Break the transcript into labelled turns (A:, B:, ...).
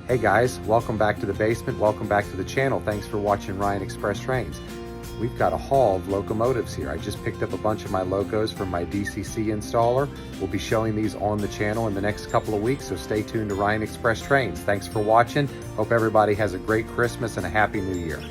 A: Hey guys, welcome back to the basement. Welcome back to the channel. Thanks for watching Ryan Express Trains. We've got a haul of locomotives here. I just picked up a bunch of my locos from my DCC installer. We'll be showing these on the channel in the next couple of weeks, so stay tuned to Ryan Express Trains. Thanks for watching. Hope everybody has a great Christmas and a Happy New Year.